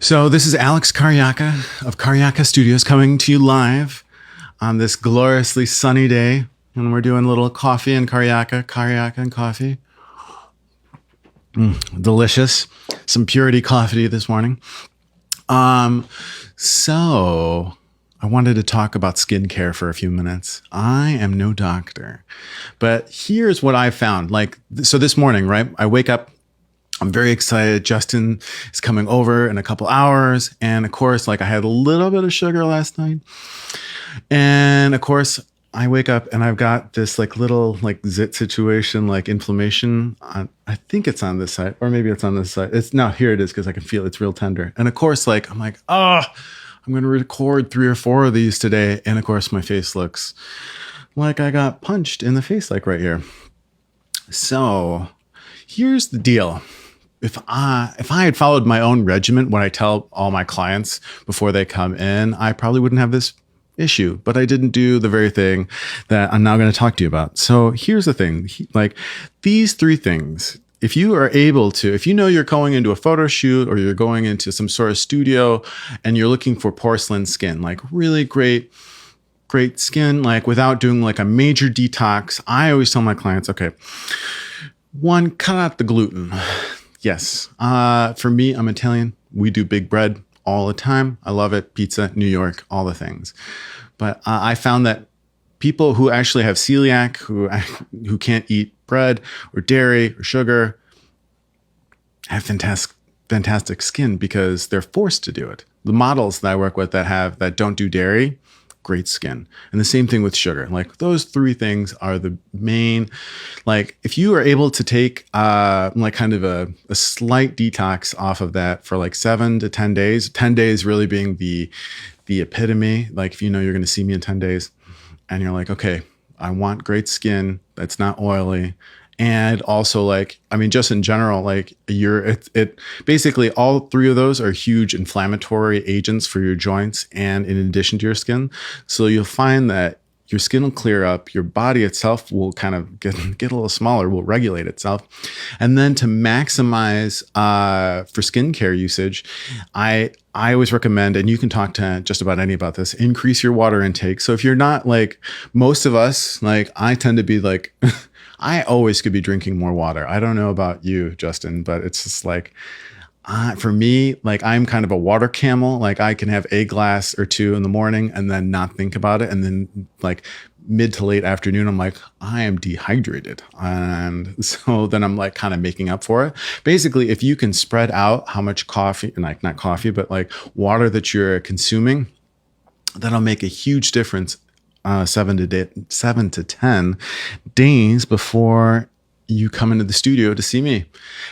So this is Aleks KARJAKA of KARJAKA Studios coming to you live on this gloriously sunny day. And we're doing a little coffee and KARJAKA and Coffee. Delicious. Some purity coffee this morning. So I wanted to talk about skincare for a few minutes. I am no doctor, but here's what I found. So this morning, right? I wake up, I'm very excited. Justin is coming over in a couple hours. And of course, I had a little bit of sugar last night. And of course, I wake up and I've got this little zit situation, inflammation. I think it's on this side, or maybe it's on this side. It's no, here it is, because I can feel it's real tender. And of course, I'm I'm going to record 3 or 4 of these today. And of course, my face looks like I got punched in the face, right here. So here's the deal. If I had followed my own regimen, what I tell all my clients before they come in, I probably wouldn't have this issue, but I didn't do the very thing that I'm now going to talk to you about. So here's the thing, these 3 things, if you are able to, if you know you're going into a photo shoot or you're going into some sort of studio and you're looking for porcelain skin, really great skin, without doing a major detox, I always tell my clients, okay, 1, cut out the gluten. Yes. For me, I'm Italian. We do big bread all the time. I love it. Pizza, New York, all the things. But I found that people who actually have celiac, who can't eat bread or dairy or sugar, have fantastic skin because they're forced to do it. The models that I work with that don't do dairy, great skin. And the same thing with sugar. Those 3 things are the main, if you are able to take kind of a slight detox off of that for 7 to 10 days, 10 days really being the epitome. If you know you're going to see me in 10 days and you're okay, I want great skin that's not oily. And also just in general, basically all 3 of those are huge inflammatory agents for your joints and in addition to your skin. So you'll find that your skin will clear up, your body itself will kind of get a little smaller, will regulate itself. And then to maximize for skincare usage, I always recommend, and you can talk to just about any about this, increase your water intake. So if you're not most of us, I tend to be I always could be drinking more water. I don't know about you, Justin, but it's just for me, I'm kind of a water camel. I can have a glass or 2 in the morning and then not think about it. And then mid to late afternoon, I'm I am dehydrated. And so then I'm kind of making up for it. Basically, if you can spread out how much coffee, not coffee, but water that you're consuming, that'll make a huge difference 7 to 10 days before you come into the studio to see me.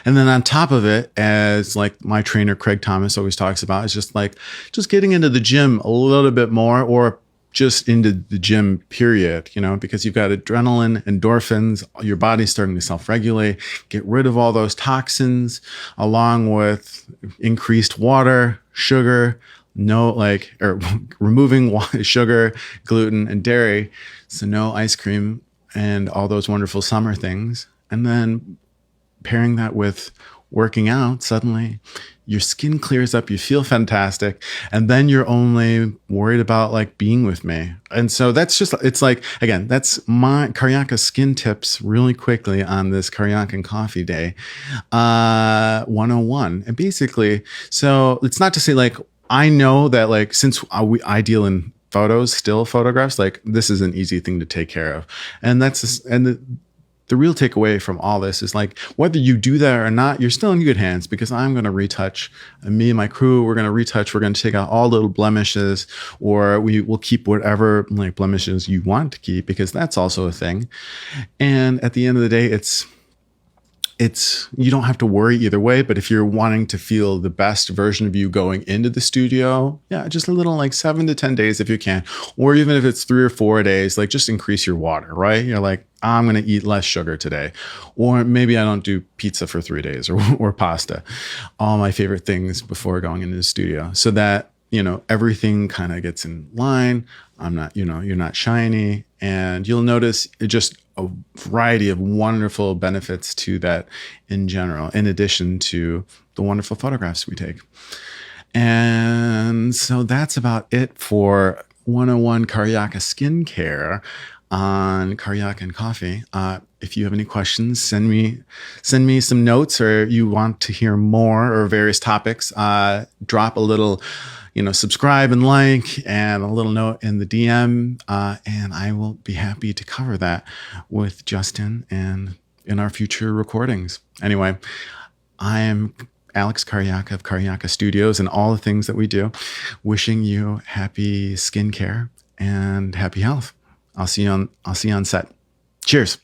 And then on top of it, as my trainer Craig Thomas always talks about, is just getting into the gym a little bit more, or just into the gym period, because you've got adrenaline, endorphins, your body's starting to self-regulate, get rid of all those toxins, along with increased water, sugar, removing sugar, gluten, and dairy. So no ice cream and all those wonderful summer things. And then pairing that with working out, suddenly your skin clears up, you feel fantastic. And then you're only worried about being with me. And so that's just, it's again, that's my KARJAKA skin tips really quickly on this KARJAKA and Coffee Day 101. And basically, so it's not to say I know that since I deal in photos, still photographs, this is an easy thing to take care of. And the real takeaway from all this is whether you do that or not, you're still in good hands, because I'm going to retouch, and me and my crew, we're going to retouch. We're going to take out all little blemishes, or we will keep whatever blemishes you want to keep, because that's also a thing. And at the end of the day, you don't have to worry either way. But if you're wanting to feel the best version of you going into the studio, yeah, just a little 7 to 10 days if you can, or even if it's 3 or 4 days, just increase your water, right? You're I'm going to eat less sugar today, or maybe I don't do pizza for 3 days, or pasta, all my favorite things before going into the studio, so that, everything kind of gets in line. I'm not, you're not shiny, and you'll notice just a variety of wonderful benefits to that in general, in addition to the wonderful photographs we take. And so that's about it for 101 KARJAKA skincare on KARJAKA and Coffee. If you have any questions, send me some notes, or you want to hear more or various topics, drop a little, subscribe and like, and a little note in the DM, and I will be happy to cover that with Justin and in our future recordings. Anyway, I am Aleks KARJAKA of KARJAKA Studios and all the things that we do, wishing you happy skincare and happy health. I'll see you on set. Cheers.